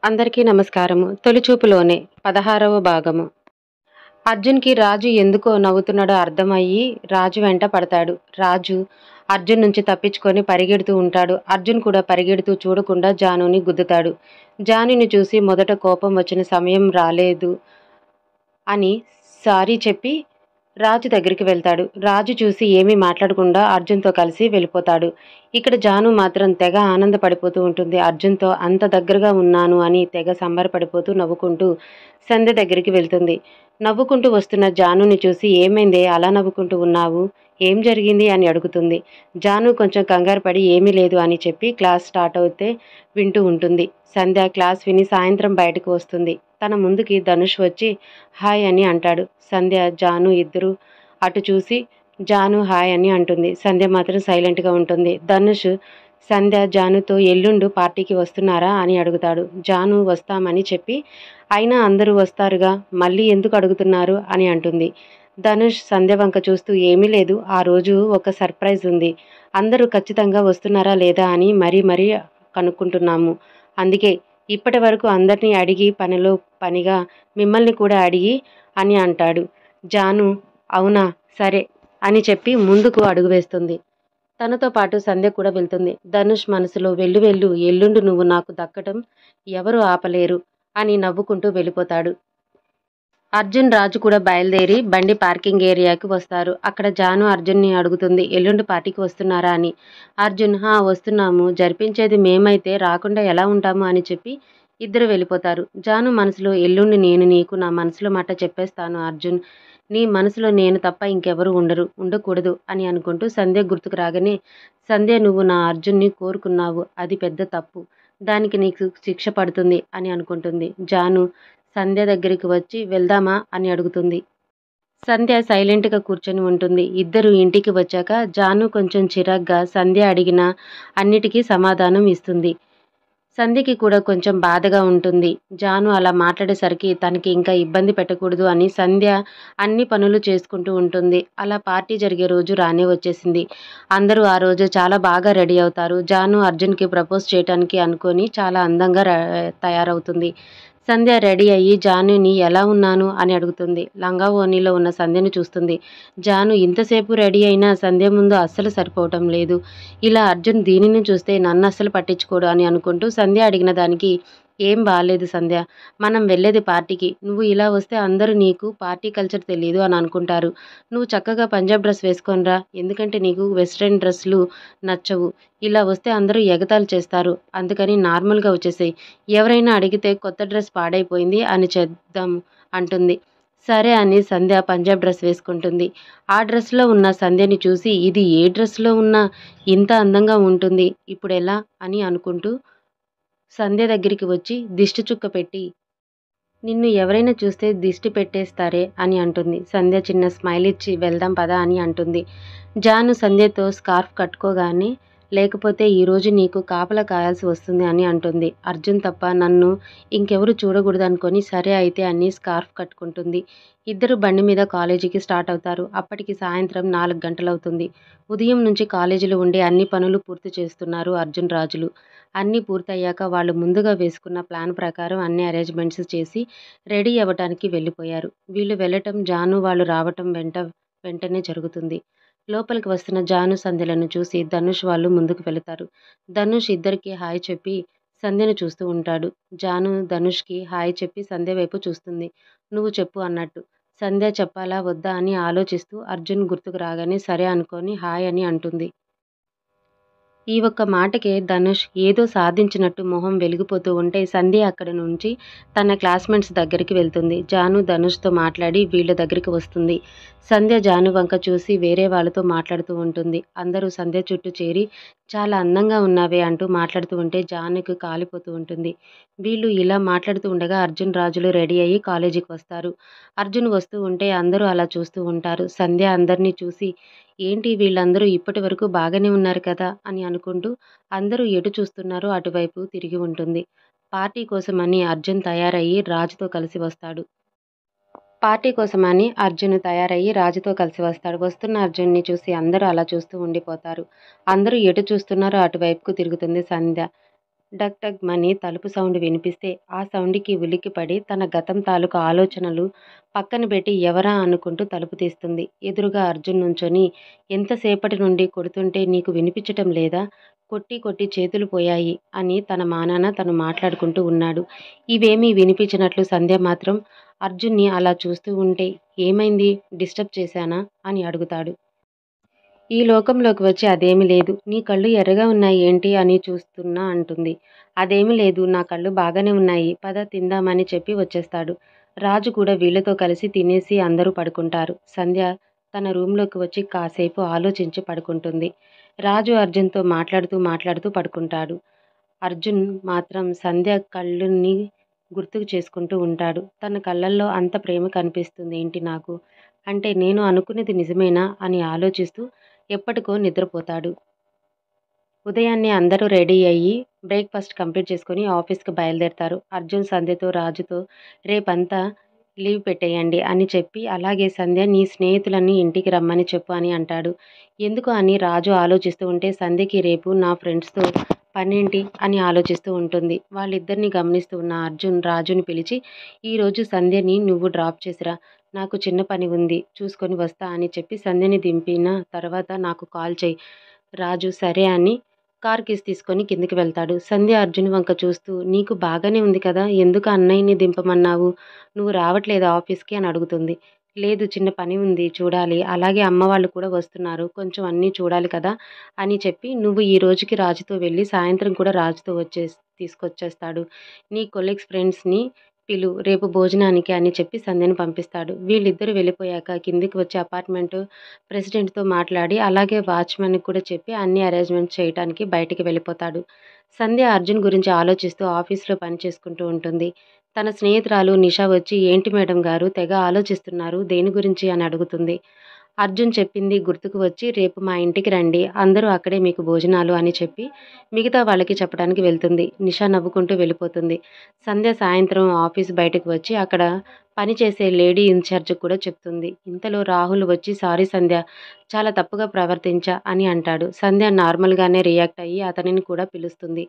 అందరికీ నమస్కారము. తొలిచూపులోనే 16వ భాగము. అర్జున్‌కి రాజు ఎందుకో నవ్వుతున్నాడో అర్థమయ్యి రాజు వెంట పడతాడు. రాజు అర్జున్ నుంచి తప్పించుకొని పరిగెడుతూ ఉంటాడు. అర్జున్ కూడా పరిగెడుతూ చూడకుండా జానుని గుద్దుతాడు. జానుని చూసి మొదట కోపం వచ్చిన సమయం రాలేదు అని సారీ చెప్పి రాజు దగ్గరికి వెళ్తాడు. రాజు చూసి ఏమీ మాట్లాడకుండా అర్జున్‌తో కలిసి వెళ్ళిపోతాడు. ఇక్కడ జాను మాత్రం తెగ ఆనందపడిపోతూ ఉంటుంది. అర్జున్‌తో అంత దగ్గరగా ఉన్నాను అని తెగ సంబరపడిపోతూ నవ్వుకుంటూ సంధ్య దగ్గరికి వెళ్తుంది. నవ్వుకుంటూ వస్తున్న జానుని చూసి ఏమైందే అలా నవ్వుకుంటూ ఉన్నావు? ఏం జరిగింది అని అడుగుతుంది. జాను కొంచెం కంగారు పడి ఏమీ లేదు అని చెప్పి క్లాస్ స్టార్ట్ అవుతే వింటూ ఉంటుంది. సంధ్య క్లాస్ విని సాయంత్రం బయటకు వస్తుంది. తన ముందుకి ధనుష్ వచ్చి హాయ్ అని అంటాడు. సంధ్య జాను ఇద్దరు అటు చూసి జాను హాయ్ అని అంటుంది. సంధ్య మాత్రం సైలెంట్గా ఉంటుంది. ధనుష్ సంధ్య జానుతో ఎల్లుండు పార్టీకి వస్తున్నారా అని అడుగుతాడు. జాను వస్తామని చెప్పి అయినా అందరూ వస్తారుగా మళ్ళీ ఎందుకు అడుగుతున్నారు అని అంటుంది. ధనుష్ సంధ్య వంక చూస్తూ ఏమీ లేదు, ఆ రోజు ఒక సర్ప్రైజ్ ఉంది, అందరూ ఖచ్చితంగా వస్తున్నారా లేదా అని మరీ కనుక్కుంటున్నాము, అందుకే ఇప్పటి వరకు అందరినీ అడిగి పనిలో పనిగా మిమ్మల్ని కూడా అడిగి అని అంటాడు. జాను అవునా సరే అని చెప్పి ముందుకు అడుగు వేస్తుంది. తనతో పాటు సంధ్య కూడా వెళ్తుంది. ధనుష్ మనసులో వెళ్ళు ఎల్లుండి నువ్వు నాకు దక్కటం ఎవరు ఆపలేరు అని నవ్వుకుంటూ వెళ్ళిపోతాడు. అర్జున్ రాజు కూడా బయలుదేరి బండి పార్కింగ్ ఏరియాకి వస్తారు. అక్కడ జాను అర్జున్ని అడుగుతుంది ఎల్లుండి పార్టీకి వస్తున్నారా అని. అర్జున్ వస్తున్నాము, జరిపించేది మేమైతే రాకుండా ఎలా ఉంటాము అని చెప్పి ఇద్దరు వెళ్ళిపోతారు. జాను మనసులో ఎల్లుండి నేను నీకు నా మనసులో మాట చెప్పేస్తాను అర్జున్, నీ మనసులో నేను తప్ప ఇంకెవరు ఉండకూడదు అని అనుకుంటూ సంధ్య గుర్తుకు రాగానే సంధ్య నువ్వు నా అర్జున్ని కోరుకున్నావు, అది పెద్ద తప్పు, దానికి నీకు శిక్ష పడుతుంది అని అనుకుంటుంది. జాను సంధ్య దగ్గరికి వచ్చి వెళ్దామా అని అడుగుతుంది. సంధ్య సైలెంట్గా కూర్చొని ఉంటుంది. ఇద్దరు ఇంటికి వచ్చాక జాను కొంచెం చిరాగ్గా సంధ్య అడిగిన అన్నిటికీ సమాధానం ఇస్తుంది. సంధ్యకి కూడా కొంచెం బాధగా ఉంటుంది. జాను అలా మాట్లాడేసరికి తనకి ఇంకా ఇబ్బంది పెట్టకూడదు అని సంధ్య అన్ని పనులు చేసుకుంటూ ఉంటుంది. అలా పార్టీ జరిగే రోజు రానే వచ్చేసింది. అందరూ ఆ రోజు చాలా బాగా రెడీ అవుతారు. జాను అర్జున్కి ప్రపోజ్ చేయడానికి అనుకొని చాలా అందంగా తయారవుతుంది. సంధ్య రెడీ అయ్యి జానుని ఎలా ఉన్నాను అని అడుగుతుంది. లంగా ఓణీలో ఉన్న సంధ్యను చూస్తుంది. జాను ఇంతసేపు రెడీ అయినా సంధ్య ముందు అస్సలు సరిపోవటం లేదు. ఇలా అర్జున్ దీనిని చూస్తే నన్ను అస్సలు పట్టించుకోడు అని అనుకుంటూ సంధ్య అడిగిన దానికి ఏం బాలేదు సంధ్య, మనం వెళ్ళేది పార్టీకి, నువ్వు ఇలా వస్తే అందరూ నీకు పార్టీ కల్చర్ తెలియదు అని అనుకుంటారు, నువ్వు చక్కగా పంజాబ్ డ్రెస్ వేసుకొనిరా, ఎందుకంటే నీకు వెస్ట్రన్ డ్రెస్సులు నచ్చవు, ఇలా వస్తే అందరూ ఎగతాళి చేస్తారు, అందుకని నార్మల్గా వచ్చేసేయ్, ఎవరైనా అడిగితే కొత్త డ్రెస్ పాడైపోయింది అని చేద్దాం అంటుంది. సరే అని సంధ్య పంజాబ్ డ్రెస్ వేసుకుంటుంది. ఆ డ్రెస్లో ఉన్న సంధ్యని చూసి ఇది ఏ డ్రెస్లో ఉన్నా ఇంత అందంగా ఉంటుంది, ఇప్పుడు ఎలా అని అనుకుంటూ సంధ్య దగ్గరికి వచ్చి దిష్టి చుక్క పెట్టి నిన్ను ఎవరైనా చూస్తే దిష్టి పెట్టేస్తారే అని అంటుంది. సంధ్య చిన్న స్మైల్ ఇచ్చి వెళ్దాం పదా అని అంటుంది. జాను సంధ్యతో స్కార్ఫ్ కట్టుకోగానే లేకపోతే ఈరోజు నీకు కాపలా కాయాల్సి వస్తుంది అని అంటుంది. అర్జున్ తప్ప నన్ను ఇంకెవరు చూడకూడదు అనుకొని సరే అయితే అని స్కార్ఫ్ కట్టుకుంటుంది. ఇద్దరు బండి మీద కాలేజీకి స్టార్ట్ అవుతారు. అప్పటికి సాయంత్రం 4 గంటలవుతుంది. ఉదయం నుంచి కాలేజీలో ఉండే అన్ని పనులు పూర్తి చేస్తున్నారు అర్జున్ రాజులు. అన్నీ పూర్తయ్యాక వాళ్ళు ముందుగా వేసుకున్న ప్లాన్ ప్రకారం అన్ని అరేంజ్మెంట్స్ చేసి రెడీ అవ్వటానికి వెళ్ళిపోయారు. వీళ్ళు వెళ్ళటం జాను వాళ్ళు రావటం వెంటనే జరుగుతుంది. లోపలికి వస్తున్న జాను సంధ్యలను చూసి ధనుష్ వాళ్ళు ముందుకు వెళతారు. ధనుష్ ఇద్దరికి హాయ్ చెప్పి సంధ్యను చూస్తూ ఉంటాడు. జాను ధనుష్కి హాయ్ చెప్పి సంధ్య వైపు చూస్తుంది. నువ్వు చెప్పు అన్నట్టు. సంధ్య చెప్పాలా వద్దా అని ఆలోచిస్తూ అర్జున్ గుర్తుకు రాగానే సరే అనుకొని హాయ్ అని అంటుంది. ఈ ఒక్క మాటకే ధనుష్ ఏదో సాధించినట్టు మొహం వెలిగిపోతూ ఉంటే సంధ్య అక్కడి నుంచి తన క్లాస్మేట్స్ దగ్గరికి వెళ్తుంది. జాను ధనుష్తో మాట్లాడి వీళ్ళ దగ్గరికి వస్తుంది. సంధ్య జాను వంక చూసి వేరే వాళ్ళతో మాట్లాడుతూ ఉంటుంది. అందరూ సంధ్య చుట్టూ చేరి చాలా అందంగా ఉన్నావే అంటూ మాట్లాడుతూ ఉంటే జానుకి కాలిపోతూ ఉంటుంది. వీళ్ళు ఇలా మాట్లాడుతూ ఉండగా అర్జున్ రాజులు రెడీ అయ్యి కాలేజీకి వస్తారు. అర్జున్ వస్తూ ఉంటే అందరూ అలా చూస్తూ ఉంటారు. సంధ్య అందరినీ చూసి ఏంటి వీళ్ళందరూ ఇప్పటి వరకు బాగానే ఉన్నారు కదా అని అనుకుంటూ అందరూ ఎటు చూస్తున్నారో అటువైపు తిరిగి ఉంటుంది. పార్టీ కోసమని అర్జున్ తయారయ్యి రాజుతో కలిసి వస్తాడు. వస్తున్న అర్జున్ని చూసి అందరూ అలా చూస్తూ ఉండిపోతారు. అందరూ ఎటు చూస్తున్నారో అటువైపుకు తిరుగుతుంది సంధ్య. డగ్ డగ్ మని తలుపు సౌండ్ వినిపిస్తే ఆ సౌండ్కి ఉలిక్కిపడి తన గతం తాలూకు ఆలోచనలు పక్కన పెట్టి ఎవరా అనుకుంటూ తలుపు తీస్తుంది. ఎదురుగా అర్జున్ నుంచొని ఎంతసేపటి నుండి కొడుతుంటే నీకు వినిపించటం లేదా? కొట్టి కొట్టి చేతులు పోయాయి అని తన మానాన తను మాట్లాడుకుంటూ ఉన్నాడు. ఇవేమీ వినిపించినట్లు సంధ్య మాత్రం అర్జున్ని అలా చూస్తూ ఉంటే ఏమైంది? డిస్టర్బ్ చేశానా? అని అడుగుతాడు. ఈ లోకంలోకి వచ్చి అదేమీ లేదు. నీ కళ్ళు ఎర్రగా ఉన్నాయి ఏంటి అని చూస్తున్నా అంటుంది. అదేమీ లేదు. నా కళ్ళు బాగానే ఉన్నాయి. పద తిందామని చెప్పి వచ్చేస్తాడు. రాజు కూడా వీళ్ళతో కలిసి తినేసి అందరూ పడుకుంటారు. సంధ్య తన రూంలోకి వచ్చి కాసేపు ఆలోచించి పడుకుంటుంది. రాజు అర్జున్‌తో మాట్లాడుతూ మాట్లాడుతూ పడుకుంటాడు. అర్జున్ మాత్రం సంధ్య కళ్ళుని గుర్తుకు చేసుకుంటూ ఉంటాడు. తన కళ్ళల్లో అంత ప్రేమ కనిపిస్తుందేంటి నాకు? అంటే నేను అనుకున్నది నిజమేనా అని ఆలోచిస్తూ ఎప్పటికో నిద్రపోతాడు. ఉదయాన్నే అందరూ రెడీ అయ్యి బ్రేక్‌ఫాస్ట్ కంప్లీట్ చేసుకొని ఆఫీస్‌కి బయలుదేరతారు. అర్జున్ సంధ్యతో, రాజుతో రేపంతా లీవ్ పెట్టేయండి అని చెప్పి, అలాగే సంధ్య నీ స్నేహితులని ఇంటికి రమ్మని చెప్పు అని అంటాడు. ఎందుకు అని రాజు ఆలోచిస్తూ ఉంటే సంధ్యకి రేపు నా ఫ్రెండ్స్‌తో పనేంటి అని ఆలోచిస్తూ ఉంటుంది. వాళ్ళిద్దరిని గమనిస్తూ ఉన్న అర్జున్ రాజుని పిలిచి, ఈరోజు సంధ్యని నువ్వు డ్రాప్ చేసిరా. నాకు చిన్న పని ఉంది. చూసుకొని వస్తా అని చెప్పి సంధ్యని దింపిన తర్వాత నాకు కాల్ చెయ్. రాజు సరే అని కార్ కీస్ తీసుకొని కిందకి వెళ్తాడు. సంధ్య అర్జున్ వంక చూస్తూ నీకు బాగానే ఉంది కదా! ఎందుకు అన్నయ్యని దింపమన్నావు? నువ్వు రావట్లేదా ఆఫీస్‌కి అని అడుగుతుంది. లేదు చిన్న పని ఉంది చూడాలి. అలాగే అమ్మ వాళ్ళు కూడా వస్తున్నారు. కొంచెం అన్నీ చూడాలి కదా! అని చెప్పి నువ్వు ఈ రోజుకి రాజుతో వెళ్ళి సాయంత్రం కూడా రాజుతో తీసుకొచ్చేస్తాడు. నీ కొలీగ్స్ ఫ్రెండ్స్‌ని పిలు రేపు భోజనానికి అని చెప్పి సంధ్యని పంపిస్తాడు. వీళ్ళిద్దరూ వెళ్ళిపోయాక కిందికి వచ్చి అపార్ట్మెంట్ ప్రెసిడెంట్‌తో మాట్లాడి అలాగే వాచ్‌మెన్‌కి కూడా చెప్పి అన్ని అరేంజ్‌మెంట్స్ చేయటానికి బయటికి వెళ్ళిపోతాడు. సంధ్య అర్జున్ గురించి ఆలోచిస్తూ ఆఫీస్‌లో పని చేసుకుంటూ ఉంటుంది. తన స్నేహితురాలు నిషా వచ్చి ఏంటి మేడం గారు తెగ ఆలోచిస్తున్నారు దేని గురించి అని అడుగుతుంది. అర్జున్ చెప్పింది గుర్తుకు వచ్చి రేపు మా ఇంటికి రండి అందరూ అక్కడే మీకు భోజనాలు అని చెప్పి మిగతా వాళ్ళకి చెప్పడానికి వెళ్తుంది. నిషా నవ్వుకుంటూ వెళ్ళిపోతుంది. సంధ్య సాయంత్రం ఆఫీస్ బయటకు వచ్చి అక్కడ పనిచేసే లేడీ ఇన్ఛార్జ్ కూడా చెప్తుంది. ఇంతలో రాహుల్ వచ్చి సారీ సంధ్య చాలా తప్పుగా ప్రవర్తించా అని అంటాడు. సంధ్య నార్మల్‌గానే రియాక్ట్ అయ్యి అతనిని కూడా పిలుస్తుంది.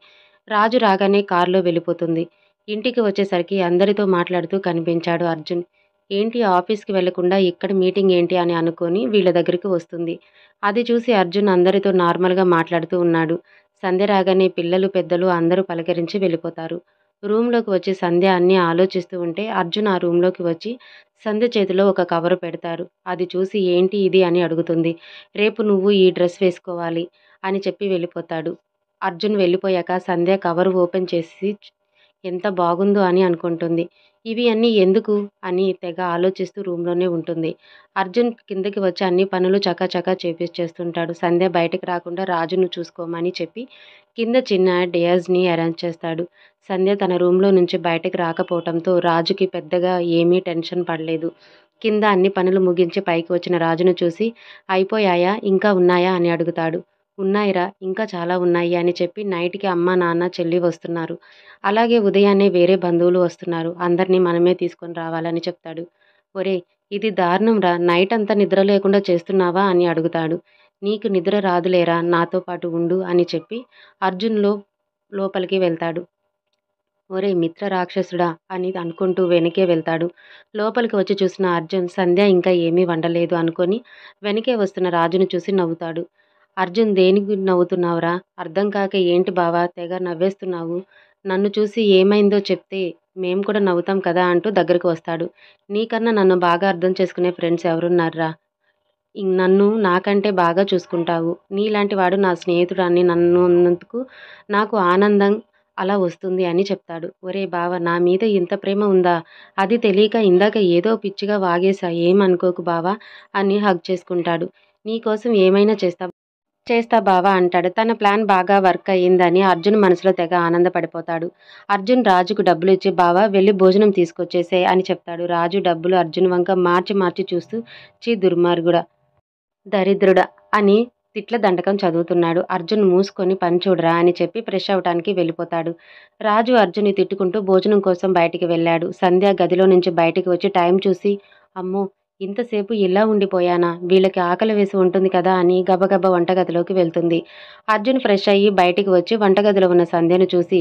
రాజు రాగానే కారులో వెళ్ళిపోతుంది. ఇంటికి వచ్చేసరికి అందరితో మాట్లాడుతూ కనిపించాడు అర్జున్. ఏంటి ఆఫీస్‌కి వెళ్ళకుండా ఇక్కడ మీటింగ్ ఏంటి అని అనుకోని వీళ్ళ దగ్గరికి వస్తుంది. అది చూసి అర్జున్ అందరితో నార్మల్‌గా మాట్లాడుతూ ఉన్నాడు. సంధ్య రాగానే పిల్లలు, పెద్దలు అందరూ పలకరించి వెళ్ళిపోతారు. రూమ్‌లోకి వచ్చి సంధ్య అన్నీ ఆలోచిస్తూ ఉంటే అర్జున్ ఆ రూమ్‌లోకి వచ్చి సంధ్య చేతిలో ఒక కవరు పెడతారు. అది చూసి ఏంటి ఇది అని అడుగుతుంది. రేపు నువ్వు ఈ డ్రెస్ వేసుకోవాలి అని చెప్పి వెళ్ళిపోతాడు. అర్జున్ వెళ్ళిపోయాక సంధ్య కవరు ఓపెన్ చేసి ఎంత బాగుందో అని అనుకుంటుంది. ఇవి అన్నీ ఎందుకు అని తెగ ఆలోచిస్తూ రూమ్‌లోనే ఉంటుంది. అర్జున్ కిందకి వచ్చి అన్ని పనులు చకాచకా చేపిచ్చేస్తుంటాడు. సంధ్య బయటకి రాకుండా రాజును చూసుకోమని చెప్పి కింద చిన్న డయాస్‌ని అరేంజ్ చేస్తాడు. సంధ్య తన రూమ్‌లో నుంచి బయటకి రాకపోవటంతో రాజుకి పెద్దగా ఏమీ టెన్షన్ పడలేదు. కింద అన్ని పనులు ముగించి పైకి వచ్చిన రాజును చూసి అయిపోయాయా? ఇంకా ఉన్నాయా? అని అడుగుతాడు. ఉన్నాయిరా ఇంకా చాలా ఉన్నాయి అని చెప్పి నైట్‌కి అమ్మ, నాన్న, చెల్లి వస్తున్నారు. అలాగే ఉదయాన్నే వేరే బంధువులు వస్తున్నారు. అందరిని మనమే తీసుకొని రావాలని చెప్తాడు. ఒరేయ్! ఇది దారుణంరా నైటంతా నిద్ర లేకుండా చేస్తున్నావా అని అడుగుతాడు. నీకు నిద్ర రాదులేరా నాతో పాటు ఉండు అని చెప్పి అర్జున్ లోపలికి వెళ్తాడు. ఒరేయ్ మిత్ర రాక్షసుడా అని అనుకుంటూ వెనకే వెళ్తాడు. లోపలికి వచ్చి చూసిన అర్జున్ సంధ్య ఇంకా ఏమీ వండలేదు అనుకొని వెనకే వస్తున్న రాజును చూసి నవ్వుతాడు. అర్జున్ దేనికి నవ్వుతున్నావురా? అర్థం కాక ఏంటి బావా తెగ నవ్వేస్తున్నావు? నన్ను చూసి ఏమైందో చెప్తే మేము కూడా నవ్వుతాం కదా అంటూ దగ్గరకు వస్తాడు. నీకన్నా నన్ను బాగా అర్థం చేసుకునే ఫ్రెండ్స్ ఎవరున్నారురా? నన్ను నాకంటే బాగా చూసుకుంటావు. నీలాంటి వాడు నా స్నేహితుడని నన్నున్నందుకు నాకు ఆనందం అలా వస్తుంది అని చెప్తాడు. ఒరేయ్ బావ నా మీద ఇంత ప్రేమ ఉందా? అది తెలియక ఇందాక ఏదో పిచ్చిగా వాగేశా ఏమనుకోకు బావా అని హగ్ చేసుకుంటాడు. నీకోసం ఏమైనా చేస్తా బావా అంటాడు. తన ప్లాన్ బాగా వర్క్ అయ్యిందని అర్జున్ మనసులో తెగ ఆనందపడిపోతాడు. అర్జున్ రాజుకు డబ్బులు ఇచ్చి బావా వెళ్ళి భోజనం తీసుకొచ్చేసేయ్ అని చెప్తాడు. రాజు డబ్బులు అర్జున్ వంక మార్చి మార్చి చూస్తూ ఛీ దుర్మార్గుడా! దరిద్రుడా! అని తిట్ల దండకం చదువుతున్నాడు. అర్జున్ మూసుకొని పని చూడరా అని చెప్పి ఫ్రెష్ అవ్వటానికి వెళ్ళిపోతాడు. రాజు అర్జున్ని తిట్టుకుంటూ భోజనం కోసం బయటికి వెళ్ళాడు. సంధ్య గదిలో నుంచి బయటికి వచ్చి టైం చూసి అమ్మో! ఇంతసేపు ఇలా ఉండిపోయానా? వీళ్ళకి ఆకలి వేసి ఉంటుంది కదా అని గబగబా వంటగదిలోకి వెళ్తుంది. అర్జున్ ఫ్రెష్ అయ్యి బయటికి వచ్చి వంటగదిలో ఉన్న సంధ్యను చూసి,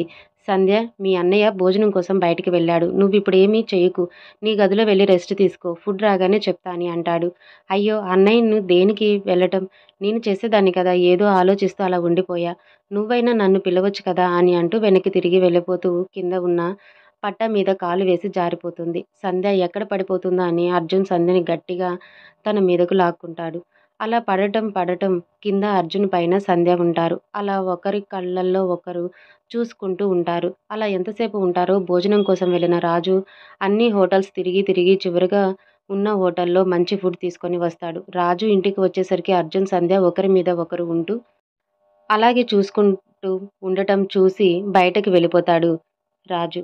సంధ్య, మీ అన్నయ్య భోజనం కోసం బయటికి వెళ్ళాడు. నువ్విప్పుడేమీ చెయ్యకు. నీ గదిలో వెళ్ళి రెస్ట్ తీసుకో. ఫుడ్ రాగానే చెప్తా అని అంటాడు. అయ్యో! అన్నయ్యను దేనికి వెళ్ళటం? నేను చేసేదాన్ని కదా! ఏదో ఆలోచిస్తూ అలా ఉండిపోయా. నువ్వైనా నన్ను పిలవచ్చు కదా అని అంటూ వెనక్కి తిరిగి వెళ్ళిపోతూ కింద ఉన్న పట్టా మీద కాలు వేసి జారిపోతుంది. సంధ్య ఎక్కడ పడిపోతుందా అని అర్జున్ సంధ్యని గట్టిగా తన మీదకు లాక్కుంటాడు. అలా పడటం కింద అర్జున్ పైన సంధ్య ఉంటారు. అలా ఒకరి కళ్ళల్లో ఒకరు చూసుకుంటూ ఉంటారు. అలా ఎంతసేపు ఉంటారో భోజనం కోసం వెళ్ళిన రాజు అన్ని హోటల్స్ తిరిగి తిరిగి చివరగా ఉన్న హోటల్‌లో మంచి ఫుడ్ తీసుకొని వస్తాడు. రాజు ఇంటికి వచ్చేసరికి అర్జున్, సంధ్య ఒకరి మీద ఒకరు ఉంటూ అలాగే చూసుకుంటూ ఉండటం చూసి బయటకి వెళ్ళిపోతాడు రాజు.